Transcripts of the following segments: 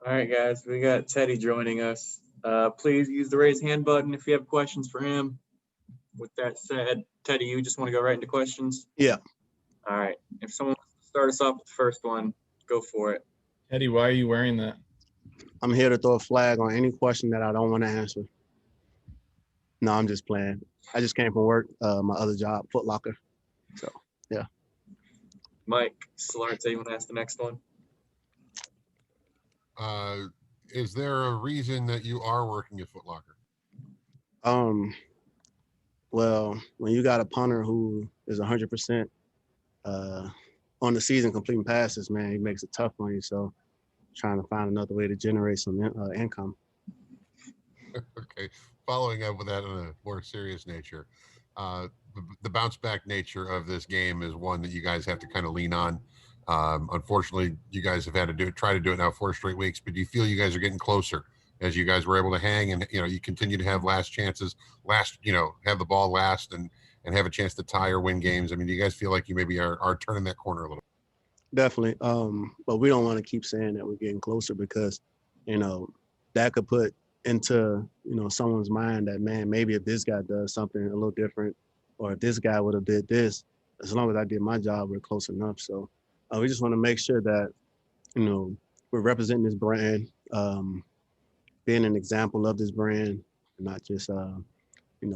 All right, guys, we got Teddy joining us. Please use the raise hand button if you have questions for him. With that said, Teddy, you just want to go right into questions? Yeah. All right. If someone wants to start us off with the first one, go for it. Teddy, why are you wearing that? I'm here to throw a flag on any question that I don't want to answer. No, I'm just playing. I just came from work, my other job, Foot Locker. So, yeah. Mike Solarte, you want to ask the next one? Is there a reason that you are working at Foot Locker? Well, when you got a punter who is 100% on the season completing passes, man, he makes it tough on you. So, trying to find another way to generate some income. Okay. Following up with that on a more serious nature, the bounce back nature of this game is one that you guys have to kind of lean on. Unfortunately, you guys have had to try to do it now 4 straight weeks, but do you feel you guys are getting closer as you guys were able to hang and, you continue to have last chances, have the ball last and have a chance to tie or win games? I mean, do you guys feel like you maybe are turning that corner a little? Definitely. But we don't want to keep saying that we're getting closer because, that could put into, someone's mind that, man, maybe if this guy does something a little different or if this guy would have did this, as long as I did my job, we're close enough. So we just want to make sure that, we're representing this brand, being an example of this brand, not just,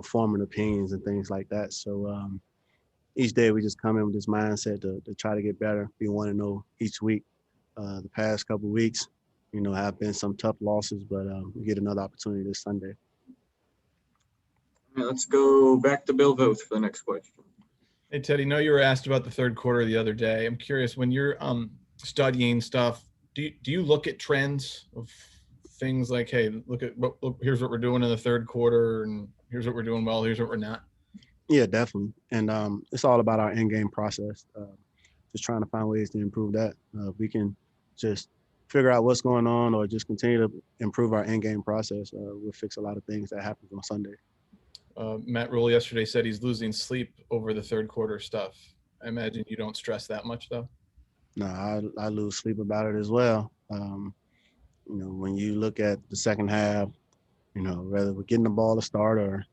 forming opinions and things like that. So each day we just come in with this mindset to try to get better, be 1-0 each week. The past couple of weeks, have been some tough losses, but we get another opportunity this Sunday. All right, let's go back to Bill Voth for the next question. Hey, Teddy, know you were asked about the third quarter the other day. I'm curious, when you're studying stuff, do you look at trends of things like, hey, look, here's what we're doing in the third quarter, and here's what we're doing well, here's what we're not? Yeah, definitely. And it's all about our in-game process. Just trying to find ways to improve that. We can just figure out what's going on or just continue to improve our in-game process. We'll fix a lot of things that happen on Sunday. Matt Rule yesterday said he's losing sleep over the third quarter stuff. I imagine you don't stress that much, though. No, I lose sleep about it as well. When you look at the second half, whether we're getting the ball to start or,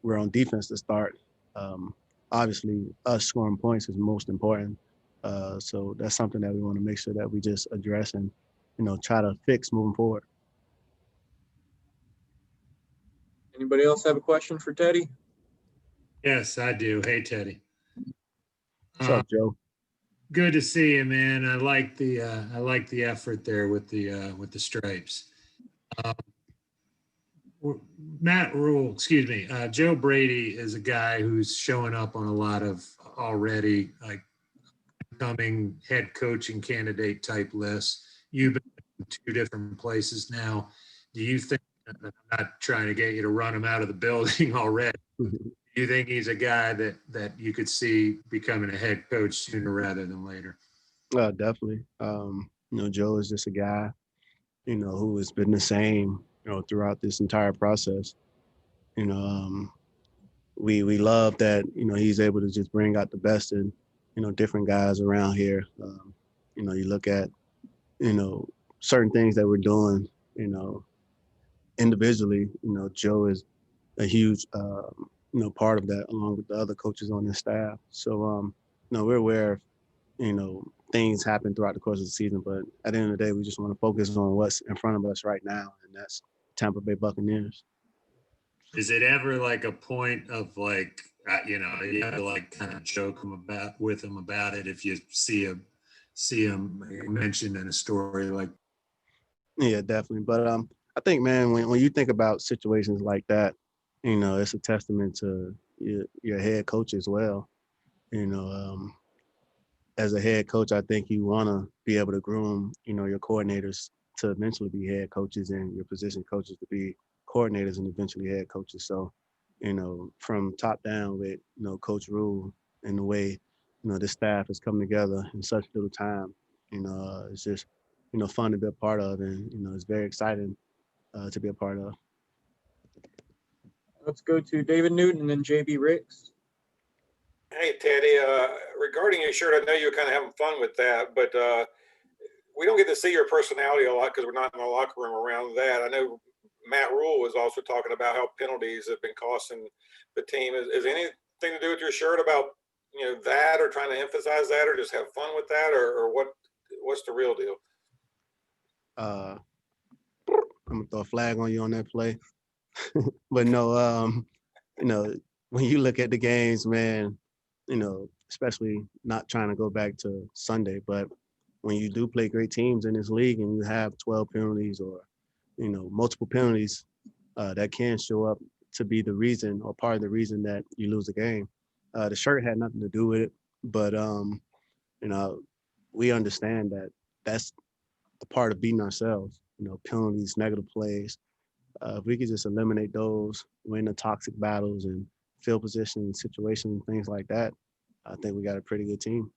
we're on defense to start. Obviously, us scoring points is most important. So that's something that we want to make sure that we just address and, try to fix moving forward. Anybody else have a question for Teddy? Yes, I do. Hey, Teddy. What's up, Joe? Good to see you, man. I like the effort there with the stripes. Matt Rule, Joe Brady is a guy who's showing up on a lot of already like becoming head coaching candidate type lists. You've been in 2 different places now. Do you think, I'm not trying to get you to run him out of the building already, do you think he's a guy that you could see becoming a head coach sooner rather than later? Definitely. Joe is just a guy, who has been the same, throughout this entire process. We love that, he's able to just bring out the best in, different guys around here. You look at, certain things that we're doing, individually, Joe is a huge, part of that along with the other coaches on the staff. So, we're aware of, things happen throughout the course of the season, but at the end of the day, we just want to focus on what's in front of us right now, and that's Tampa Bay Buccaneers. Is it ever like a point of like, you have to like kind of joke with him about it if you see him mentioned in a story like? Yeah, definitely. But I think, man, when you think about situations like that, it's a testament to your head coach as well. As a head coach, I think you want to be able to groom, your coordinators to eventually be head coaches and your position coaches to be coordinators and eventually head coaches. So, from top down with, Coach Rule and the way, the staff has come together in such little time, it's just, fun to be a part of, and, it's very exciting to be a part of. Let's go to David Newton and then JB Ricks. Hey, Teddy, regarding your shirt, I know you were kind of having fun with that, but we don't get to see your personality a lot because we're not in the locker room around that. I know Matt Rule was also talking about how penalties have been costing the team. Is anything to do with your shirt about, that, or trying to emphasize that, or just have fun with that, or what's the real deal? I'm gonna throw a flag on you on that play. But no, when you look at the games, man, especially not trying to go back to Sunday, but when you do play great teams in this league and you have 12 penalties or, multiple penalties, that can show up to be the reason or part of the reason that you lose the game. The shirt had nothing to do with it, but, we understand that that's a part of beating ourselves, penalties, negative plays. If we could just eliminate those, win the toxic battles and field position situations and things like that, I think we got a pretty good team.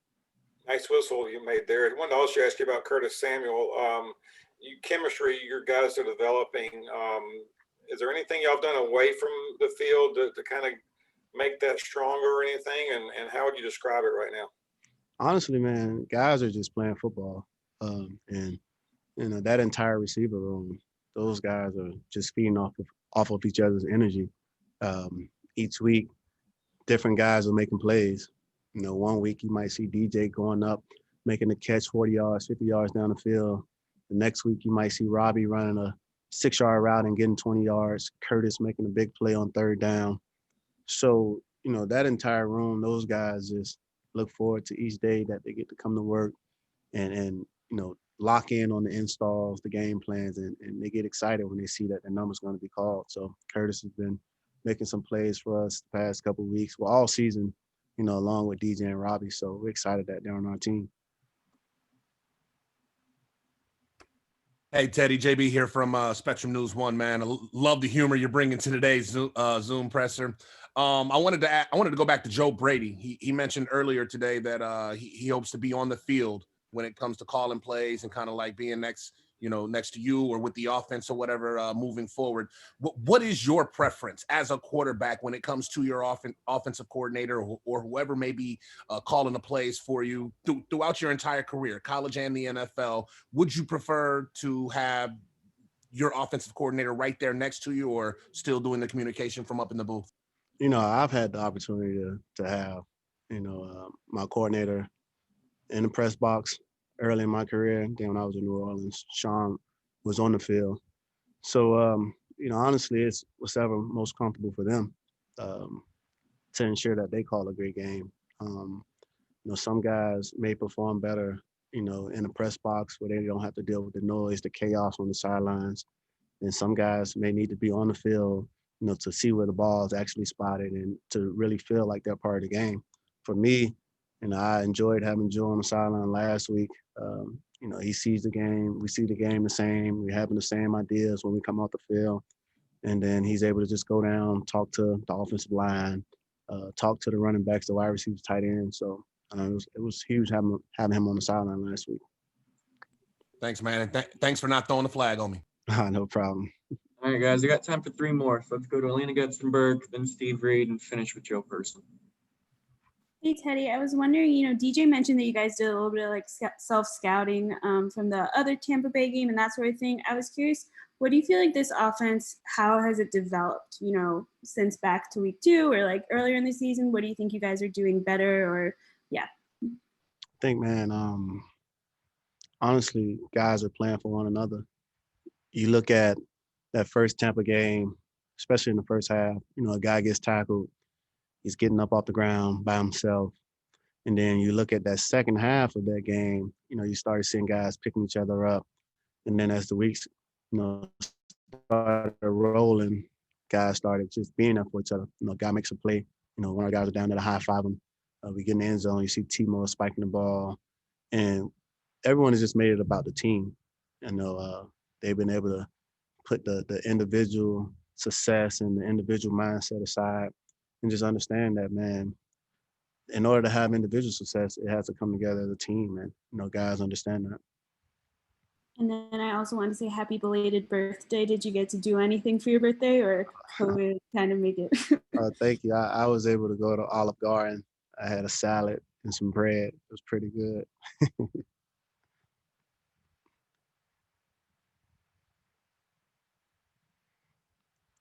Nice whistle you made there. I wanted to also ask you about Curtis Samuel. Chemistry your guys are developing. Is there anything y'all done away from the field to kind of make that stronger or anything? And how would you describe it right now? Honestly, man, guys are just playing football. And that entire receiver room, those guys are just feeding off of each other's energy. Each week, different guys are making plays. 1 week you might see DJ going up, making a catch 40 yards, 50 yards down the field. The next week you might see Robbie running a 6-yard route and getting 20 yards. Curtis making a big play on third down. So, that entire room, those guys just look forward to each day that they get to come to work and lock in on the installs, the game plans, and they get excited when they see that the number's going to be called. So Curtis has been making some plays for us the past couple of weeks, well, all season, along with DJ and Robbie. So we're excited that they're on our team. Hey, Teddy, JB here from Spectrum News 1, man. I love the humor you're bringing to today's Zoom presser. I wanted to go back to Joe Brady. He mentioned earlier today that he hopes to be on the field when it comes to calling plays and kind of like being next to you or with the offense or whatever moving forward. What is your preference as a quarterback when it comes to your offensive coordinator or whoever may be calling the plays for you throughout your entire career, college and the NFL? Would you prefer to have your offensive coordinator right there next to you or still doing the communication from up in the booth? I've had the opportunity to have, my coordinator in the press box early in my career. Then when I was in New Orleans, Sean was on the field. So, honestly, it's whatever most comfortable for them to ensure that they call a great game. Some guys may perform better, in the press box where they don't have to deal with the noise, the chaos on the sidelines. And some guys may need to be on the field, to see where the ball is actually spotted and to really feel like they're part of the game. For me, I enjoyed having Joe on the sideline last week. He sees the game. We see the game the same. We're having the same ideas when we come off the field. And then he's able to just go down, talk to the offensive line, talk to the running backs, the wide receivers, tight ends. So it was huge having him on the sideline last week. Thanks, man. And thanks for not throwing the flag on me. No problem. All right, guys, we got time for 3 more. So let's go to Alina Gutzenberg, then Steve Reed, and finish with Joe Person. Hey, Teddy, I was wondering, DJ mentioned that you guys did a little bit of like self-scouting from the other Tampa Bay game and that sort of thing. I was curious, what do you feel like this offense, how has it developed, since back to week 2 or like earlier in the season? What do you think you guys are doing better or, yeah? I think, man, honestly, guys are playing for one another. You look at that first Tampa game, especially in the first half, a guy gets tackled. He's getting up off the ground by himself. And then you look at that second half of that game, you started seeing guys picking each other up. And then as the weeks, started rolling, guys started just being there for each other. Guy makes a play, one of the guys are down there to high-five him. We get in the end zone, you see Timo spiking the ball. And everyone has just made it about the team. They've been able to put the individual success and the individual mindset aside and just understand that, man, in order to have individual success, it has to come together as a team. And, guys understand that. And then I also want to say happy belated birthday. Did you get to do anything for your birthday or COVID kind of make it? Thank you. I was able to go to Olive Garden. I had a salad and some bread. It was pretty good.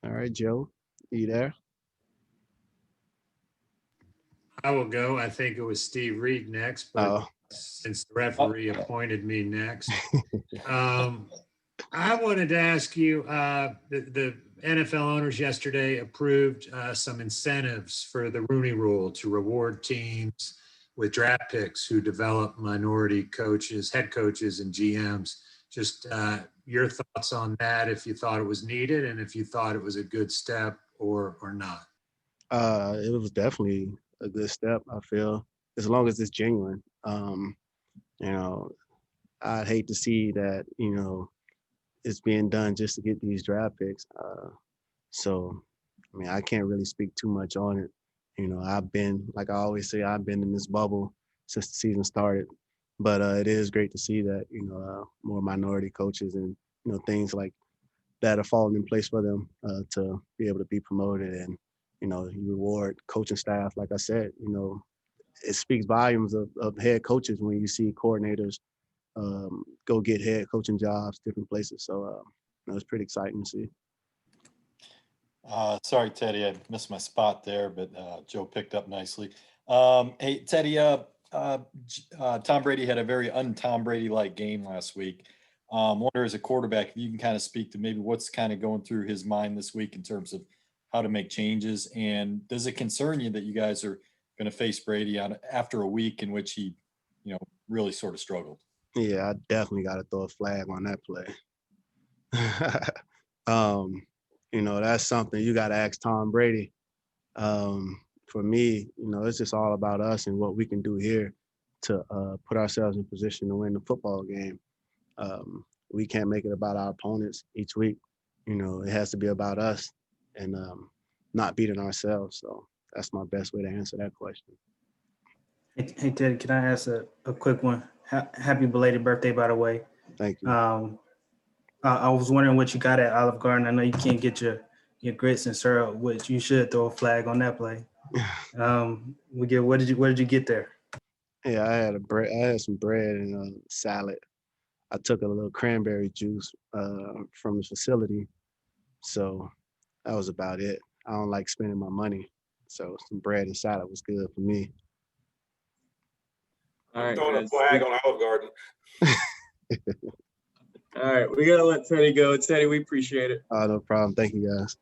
All right, Joe, you there? I will go. I think it was Steve Reed next, but Oh, since the referee appointed me next, I wanted to ask you, the NFL owners yesterday approved some incentives for the Rooney Rule to reward teams with draft picks who develop minority coaches, head coaches, and GMs. Just your thoughts on that, if you thought it was needed and if you thought it was a good step or not. it was definitely a good step, I feel, as long as it's genuine. You know, I'd hate to see that, it's being done just to get these draft picks. So, I mean, I can't really speak too much on it. I've been, like I always say, I've been in this bubble since the season started. But it is great to see that, more minority coaches and, things like that are falling in place for them to be able to be promoted. And, you reward coaching staff. Like I said, it speaks volumes of head coaches when you see coordinators go get head coaching jobs, different places. So it's pretty exciting to see. Sorry, Teddy, I missed my spot there, but Joe picked up nicely. Hey, Teddy, Tom Brady had a very un-Tom Brady-like game last week. Wonder as a quarterback, if you can kind of speak to maybe what's kind of going through his mind this week in terms of how to make changes. And does it concern you that you guys are going to face Brady after a week in which he, really sort of struggled? Yeah, I definitely got to throw a flag on that play. That's something you got to ask Tom Brady. For me, it's just all about us and what we can do here to put ourselves in position to win the football game. We can't make it about our opponents each week. It has to be about us and not beating ourselves. So that's my best way to answer that question. Hey Teddy, can I ask a quick one? Happy belated birthday, by the way. Thank you. I was wondering what you got at Olive Garden. I know you can't get your grits and syrup, which you should throw a flag on that play. What did you get there? Yeah, I had some bread and a salad. I took a little cranberry juice from the facility. So that was about it. I don't like spending my money. So some bread and salad was good for me. All right, Throwing a guys. flag on Olive Garden. All right, we gotta let Teddy go. Teddy, we appreciate it. No problem. Thank you, guys.